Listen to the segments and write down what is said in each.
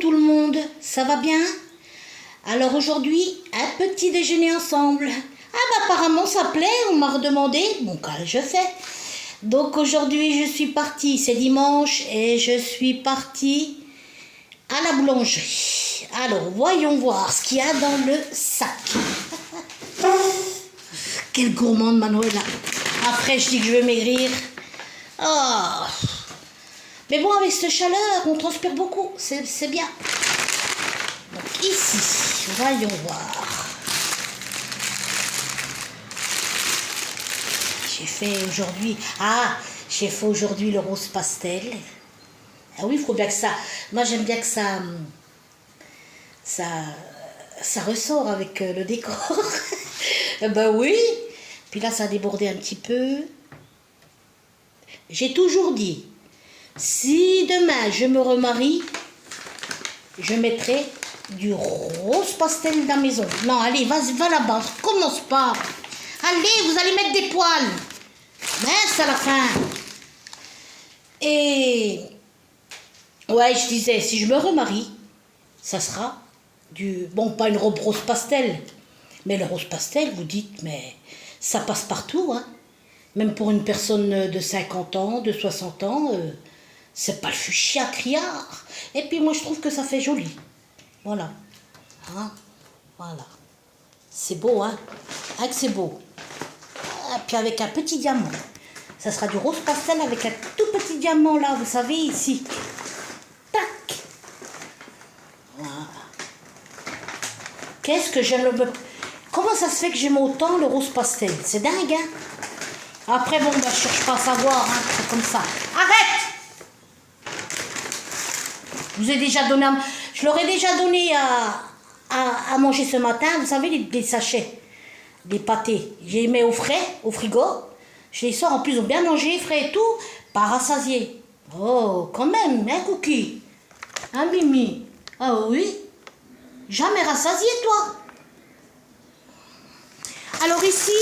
tout le monde, ça va bien? Alors aujourd'hui, un petit déjeuner ensemble. Ah bah apparemment ça plaît, on m'a redemandé, bon cas je fais. Donc aujourd'hui je suis partie, c'est dimanche et je suis partie à la boulangerie. Alors voyons voir ce qu'il y a dans le sac. Quelle gourmande Manuela. Après je dis que je veux maigrir. Oh. Mais bon, avec cette chaleur, on transpire beaucoup, c'est bien. Donc ici, voyons voir. J'ai fait aujourd'hui le rose pastel. Ah oui, il faut bien que ça... Moi, j'aime bien que ça ressort avec le décor. Ben oui. Puis là, ça a débordé un petit peu. J'ai toujours dit, si demain je me remarie, je mettrai du rose pastel dans la maison. Non, allez, vas-y, va là-bas, commence pas. Allez, vous allez mettre des poils. Mince à la fin. Et... ouais, je disais, si je me remarie, ça sera du... bon, pas une robe rose pastel, mais le rose pastel, vous dites, mais ça passe partout, hein. Même pour une personne de 50 ans, de 60 ans, c'est pas le fuchsia criard. Et puis moi, je trouve que ça fait joli. Voilà. Hein? Voilà. C'est beau, hein? Ah, que c'est beau. Et puis avec un petit diamant. Ça sera du rose pastel avec un tout petit diamant là, vous savez, ici. Tac. Voilà. Qu'est-ce que j'aime le... Comment ça se fait que j'aime autant le rose pastel? C'est dingue, hein? Après, bon, bah, je cherche pas à savoir, hein, c'est comme ça. Arrête! Je vous ai déjà donné... Je leur ai déjà donné à manger ce matin, vous savez, les sachets, les pâtés. J'ai mis au frais, au frigo. Je les sors, en plus, ils ont bien mangé, frais et tout, pas rassasié. Oh, quand même, hein, Cookie? Hein, Mimi? Ah oui? Jamais rassasié, toi? Alors ici...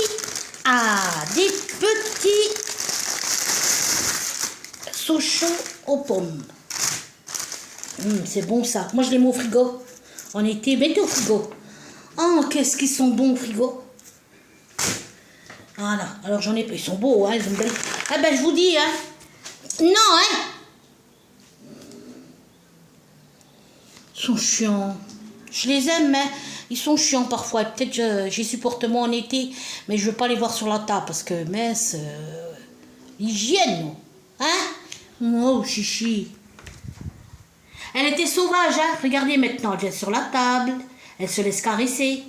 ah, des petits sauchons aux pommes. C'est bon ça. Moi je les mets au frigo. En été, mettez au frigo. Oh, qu'est-ce qu'ils sont bons au frigo. Voilà. Alors j'en ai... ils sont beaux, hein. Ils ont belle... ah ben je vous dis, hein. Non, hein. Ils sont chiants. Je les aime, mais ils sont chiants parfois. Peut-être j'y supporte moins en été, mais je veux pas les voir sur la table parce que, mince, l'hygiène, hein? Oh, chichi. Elle était sauvage, hein? Regardez maintenant, elle vient sur la table, elle se laisse caresser.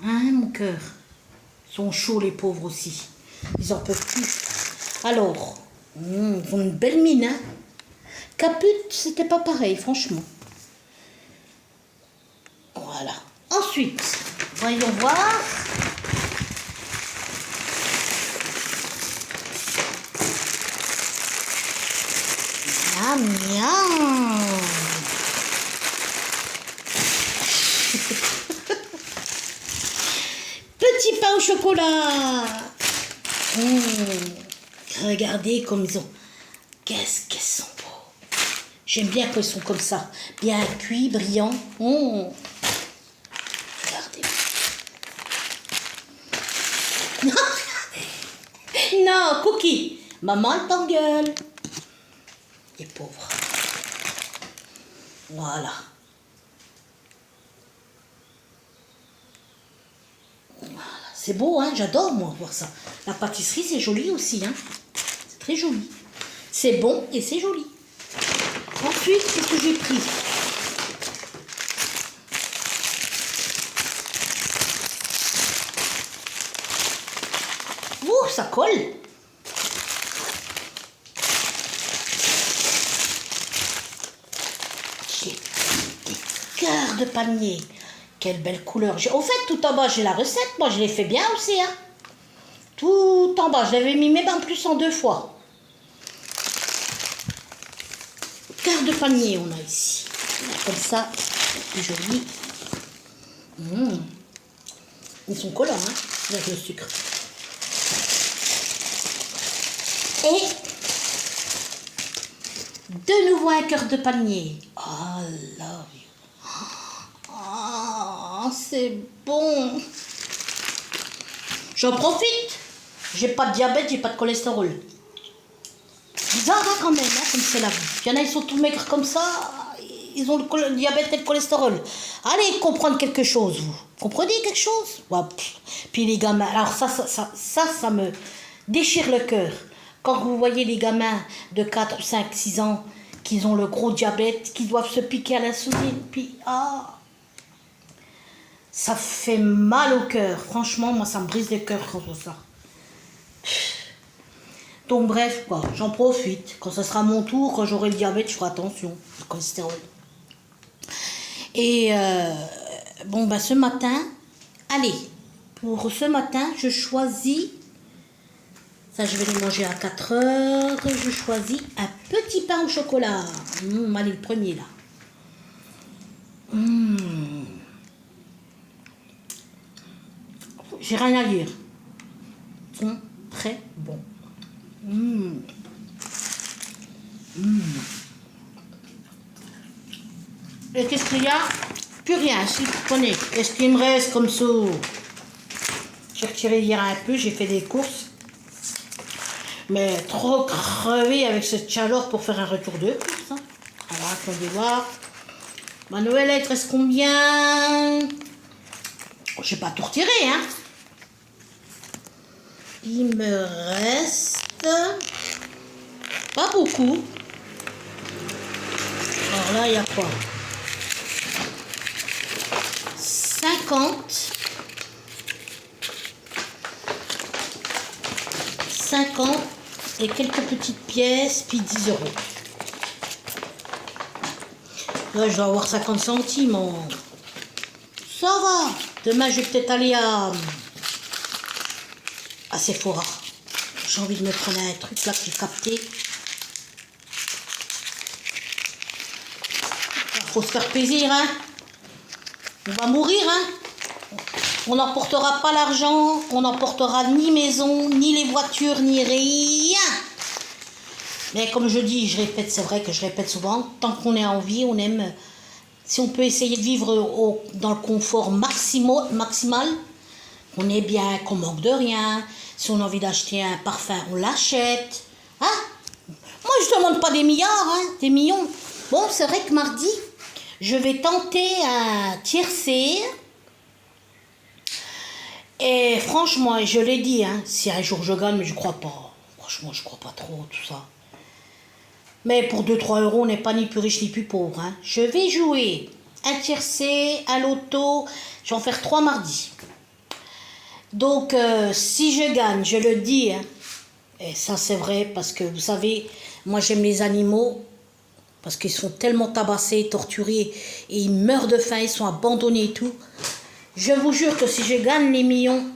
Hein, mon cœur? Ils sont chauds, les pauvres aussi. Ils en peuvent plus. Alors, ils ont une belle mine, hein? Caput, c'était pas pareil, franchement. Voilà. Ensuite, voyons voir. Miam, miam. Petit pain au chocolat. Regardez comme ils ont... qu'est-ce qu'elles sont beaux. J'aime bien quand ils sont comme ça. Bien cuits, brillants. Non, Cookie, maman elle t'engueule. Les pauvres. Voilà. Voilà. C'est beau, hein, j'adore moi voir ça. La pâtisserie c'est joli aussi, hein. C'est très joli. C'est bon et c'est joli. Ensuite, qu'est-ce que j'ai pris? Ouh, ça colle. J'ai des cœurs de palmier. Quelle belle couleur. Au fait, tout en bas, j'ai la recette. Moi, je l'ai fait bien aussi. Hein. Tout en bas, je l'avais mis même en plus en 2 fois. Cœur de palmier, on a ici. Comme ça, c'est joli. Ils sont collants, hein, avec le sucre. Et De nouveau un cœur de palmier. Oh là. Oh, c'est bon. J'en profite. J'ai pas de diabète, j'ai pas de cholestérol. Bizarre hein, quand même, hein, comme c'est la vie. Il y en a, ils sont tout maigres comme ça. Ils ont le diabète et le cholestérol. Allez comprendre quelque chose, vous. Comprenez quelque chose? Ouais. Puis les gamins, alors ça me déchire le cœur. Quand vous voyez les gamins de 4, 5, 6 ans qui ont le gros diabète, qui doivent se piquer à l'insuline, puis ça fait mal au cœur. Franchement, moi, ça me brise le cœur quand je vois ça. Donc bref, quoi, j'en profite. Quand ça sera mon tour, quand j'aurai le diabète, je ferai attention, le cholestérol. Et bon, bah ce matin, allez, pour ce matin, je choisis, ça je vais le manger à 4 heures, je choisis un petit pain au chocolat. Allez, le premier là. J'ai rien à dire. Ils sont très bons. Et qu'est-ce qu'il y a? Plus rien, si vous prenez. Est-ce qu'il me reste comme ça? J'ai retiré hier un peu, j'ai fait des courses. Mais trop crevé avec cette chaleur pour faire un retour de course. Hein. Alors attendez voir. Manuel, il te reste combien? Je n'ai pas tout retiré, hein. Il me reste pas beaucoup. Alors là, il y a quoi? 50 et quelques petites pièces, puis 10 euros. Là, je dois avoir 50 centimes. Ça va. Demain, je vais peut-être aller à Sephora. J'ai envie de me prendre un truc là que j'ai capté. Faut se faire plaisir, hein. On va mourir, hein. On n'emportera pas l'argent, on n'emportera ni maison, ni les voitures, ni rien. Mais comme je dis, je répète, c'est vrai que je répète souvent, tant qu'on est en vie, on aime... Si on peut essayer de vivre dans le confort maximal, on est bien, qu'on manque de rien. Si on a envie d'acheter un parfum, on l'achète. Hein? Moi, je ne demande pas des milliards, hein, des millions. Bon, c'est vrai que mardi, je vais tenter un tiercé. Et franchement, je l'ai dit, hein, si un jour je gagne, mais je crois pas. Franchement, je crois pas trop, tout ça. Mais pour 2-3 euros, on n'est pas ni plus riche ni plus pauvre. Hein. Je vais jouer un tiercé, un loto. Je vais en faire 3 mardis. Donc, si je gagne, je le dis, hein, et ça c'est vrai, parce que vous savez, moi j'aime les animaux, parce qu'ils sont tellement tabassés, torturés, et ils meurent de faim, ils sont abandonnés et tout. Je vous jure que si je gagne les millions,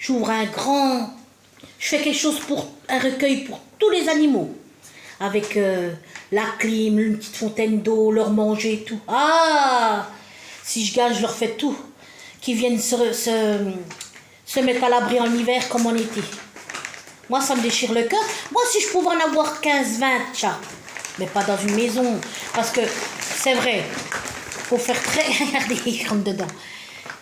j'ouvre je fais quelque chose pour un recueil pour tous les animaux. Avec la clim, une petite fontaine d'eau, leur manger et tout. Ah! Si je gagne, je leur fais tout. Qu'ils viennent se mettre à l'abri en hiver comme en été. Moi, ça me déchire le cœur. Moi, si je pouvais en avoir 15, 20 chats, mais pas dans une maison. Parce que, c'est vrai, il faut faire très... Regardez, ils rentrent dedans.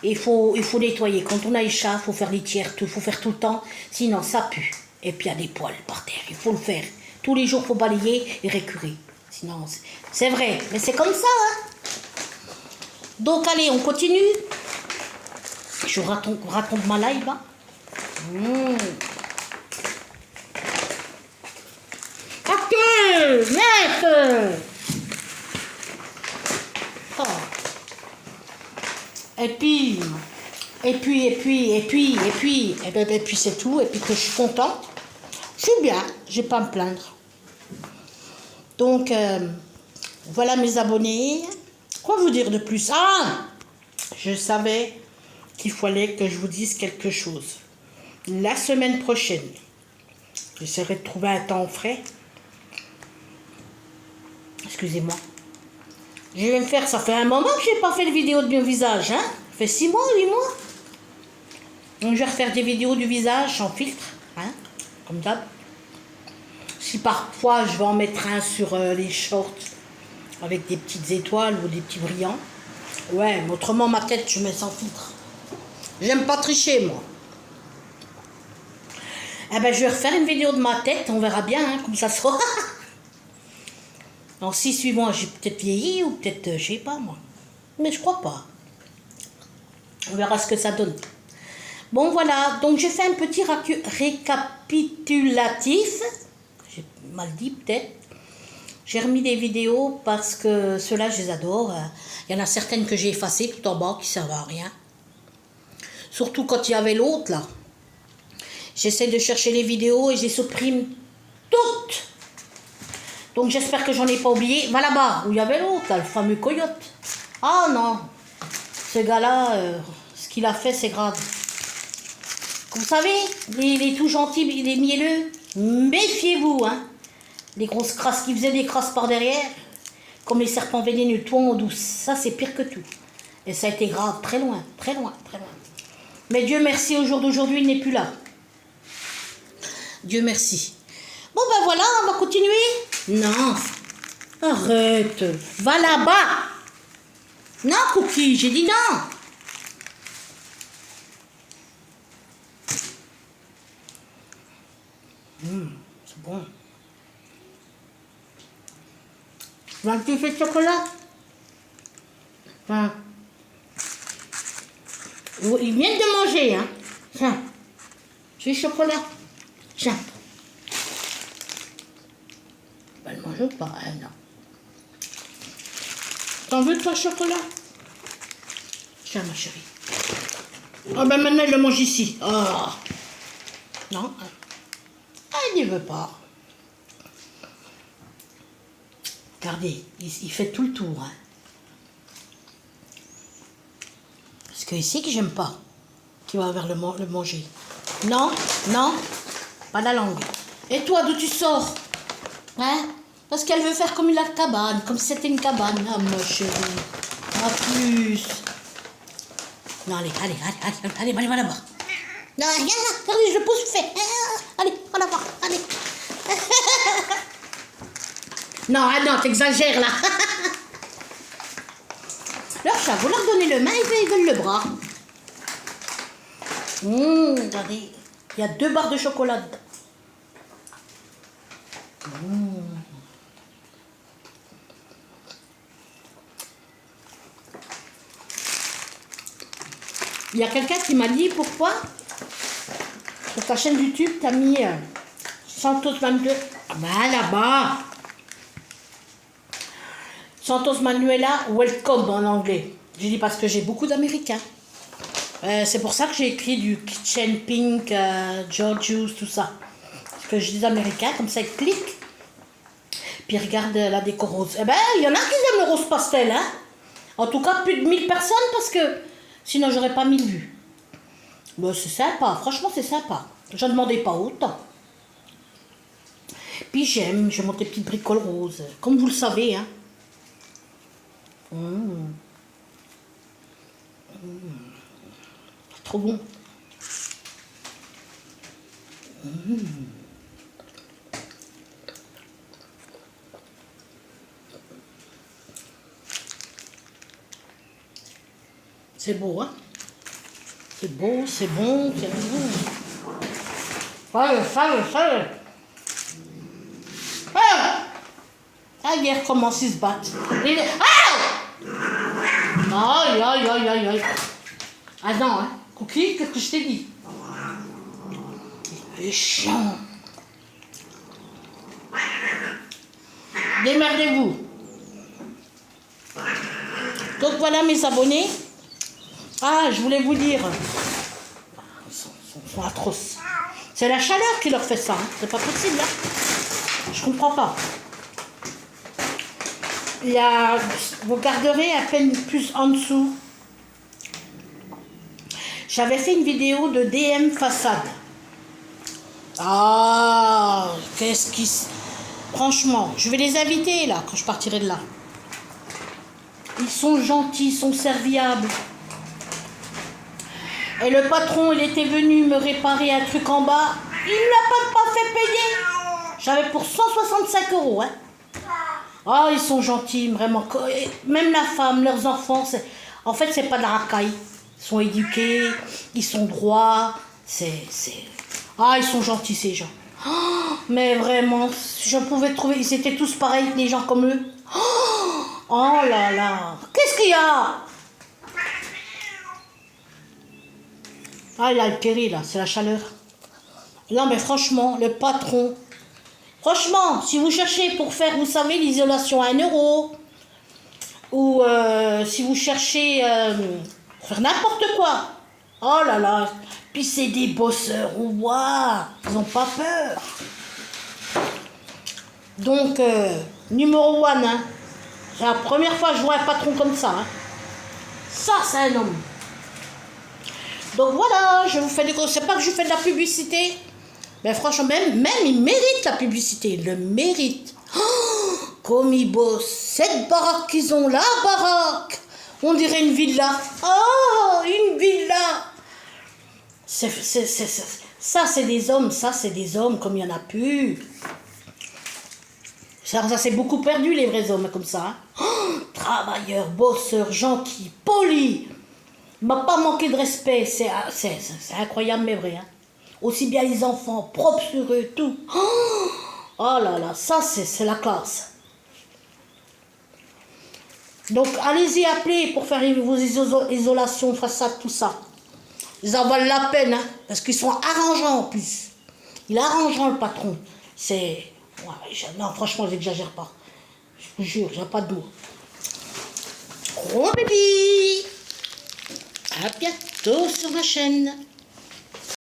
Il faut nettoyer. Quand on a les chats, il faut faire les tiers, il faut faire tout le temps. Sinon, ça pue. Et puis, il y a des poils par terre. Il faut le faire. Tous les jours, il faut balayer et récurer. Sinon, c'est vrai. Mais c'est comme ça. Hein. Donc, allez, on continue. Je raconte ma live. Hein. Ok, mec. Oh. Et puis c'est tout. Et puis que je suis contente. Je suis bien. Je vais pas me plaindre. Donc, voilà mes abonnés. Quoi vous dire de plus? Ah, je savais qu'il fallait que je vous dise quelque chose. La semaine prochaine, j'essaierai de trouver un temps frais. Excusez-moi. Je vais me faire, ça fait un moment que je n'ai pas fait de vidéo de mon visage. Hein? Ça fait 6 mois, 8 mois. Donc je vais refaire des vidéos du visage sans filtre. Hein? Comme d'hab. Si parfois je vais en mettre un sur les shorts avec des petites étoiles ou des petits brillants. Ouais, mais autrement ma tête je mets sans filtre. J'aime pas tricher moi. Eh ben je vais refaire une vidéo de ma tête, on verra bien hein, comme ça sera. Alors si suivant j'ai peut-être vieilli ou peut-être je sais pas moi. Mais je crois pas. On verra ce que ça donne. Bon voilà, donc j'ai fait un petit récapitulatif. J'ai mal dit peut-être. J'ai remis des vidéos parce que ceux-là je les adore. Il y en a certaines que j'ai effacées tout en bas qui ne servent à rien. Surtout quand il y avait l'autre là. J'essaie de chercher les vidéos et je les supprime toutes. Donc j'espère que j'en ai pas oublié. Va là-bas, où il y avait l'autre, le fameux coyote. Ah non, ce gars-là, ce qu'il a fait, c'est grave. Vous savez, les tout gentils, les mielleux, méfiez-vous, hein. Les grosses crasses qui faisaient des crasses par derrière, comme les serpents vénéneux, tout en douce. Ça, c'est pire que tout. Et ça a été grave, très loin, très loin, très loin. Mais Dieu merci, au jour d'aujourd'hui, il n'est plus là. Dieu merci. Bon ben voilà, on va continuer. Non, arrête, va là-bas. Non, Cookie, j'ai dit non. C'est bon. Tu veux un petit fait de chocolat? Enfin, ils viennent de manger, hein. Tiens, j'ai le chocolat. Tiens. Elle mange pas, elle, non. T'en veux toi, chocolat? Tiens, ma chérie. Ah ben maintenant, il le mange ici. Oh. Non. Ah, il ne veut pas. Regardez, il fait tout le tour. Hein. Parce que ici que j'aime pas. Qui va vers le manger. Non, non, pas la langue. Et toi, d'où tu sors? Hein? Parce qu'elle veut faire comme la cabane, comme si c'était une cabane. Ah, ma chérie. En plus. Non, allez, va là-bas. Non, regarde là, regardez, je le pousse, fais. Allez, va là-bas, allez. Non, non, t'exagères là. Leur chat, vous leur donnez le main, ils veulent le bras. Regardez, il y a 2 barres de chocolat dedans. Il y a quelqu'un qui m'a dit pourquoi sur ta chaîne YouTube t'as mis Santos 22. Ah ben là-bas. Santos Manuela Welcome en anglais. J'ai dit parce que j'ai beaucoup d'Américains. C'est pour ça que j'ai écrit du Kitchen Pink, Georgius, tout ça. Parce que j'ai des Américains, comme ça ils cliquent. Puis ils regardent la déco rose. Eh ben, il y en a qui aiment le rose pastel, hein. En tout cas, plus de 1000 personnes parce que sinon j'aurais pas 1000 vues. Ben, c'est sympa, franchement c'est sympa. J'en demandais pas autant. Puis j'ai monté des petites bricoles roses, comme vous le savez, hein. C'est trop bon. C'est beau, hein? C'est beau, c'est bon, c'est bon. Allez. Ah, hier, comment ils se battent. Aïe! Aïe. Ah non, hein? Cookie, qu'est-ce que je t'ai dit? Il est chiant. Démerdez-vous. Donc voilà mes abonnés. Ah, je voulais vous dire. Ils sont atroces. C'est la chaleur qui leur fait ça. Hein. C'est pas possible. Hein. Je comprends pas. Vous garderez à peine plus en dessous. J'avais fait une vidéo de DM façade. Ah, qu'est-ce qui... Franchement, je vais les inviter là, quand je partirai de là. Ils sont gentils, ils sont serviables. Et le patron, il était venu me réparer un truc en bas. Il ne l'a pas fait payer. J'avais pour 165 €. Hein. Ah, ils sont gentils, vraiment. Même la femme, leurs enfants, en fait, c'est pas de la racaille. Ils sont éduqués, ils sont droits. Ah, ils sont gentils, ces gens. Oh, mais vraiment, je pouvais trouver, ils étaient tous pareils, les gens comme eux. Oh là là, qu'est-ce qu'il y a? Ah, il a le péri, là, c'est la chaleur. Non, mais franchement, le patron... Franchement, si vous cherchez pour faire, vous savez, l'isolation à 1 €, ou si vous cherchez faire n'importe quoi, oh là là, puis c'est des bosseurs, ouah, ils n'ont pas peur. Donc, numéro 1, hein, c'est la première fois que je vois un patron comme ça. Hein. Ça, c'est un homme. Donc voilà, je vous fais des gros... C'est pas que je fais de la publicité. Mais franchement, même il mérite la publicité. Il le mérite. Oh, comme ils bossent. Cette baraque qu'ils ont, la baraque. On dirait une villa. Oh, une villa. Ça, c'est des hommes. Ça, c'est des hommes comme il n'y en a plus. Ça s'est beaucoup perdu, les vrais hommes comme ça. Hein. Oh, travailleurs, bosseurs, gentils, polis. Il m'a pas manqué de respect. C'est incroyable, mais vrai. Hein. Aussi bien les enfants, propres sur eux, tout. Oh là là, ça c'est la classe. Donc allez-y, appelez pour faire vos isolations face à tout ça. Ils en valent la peine, hein, parce qu'ils sont arrangeants en plus. Il est arrangeant le patron. C'est... Ouais, non, franchement, j'exagère pas. Je vous jure, j'ai pas de mots. Gros bébé. À bientôt sur ma chaîne.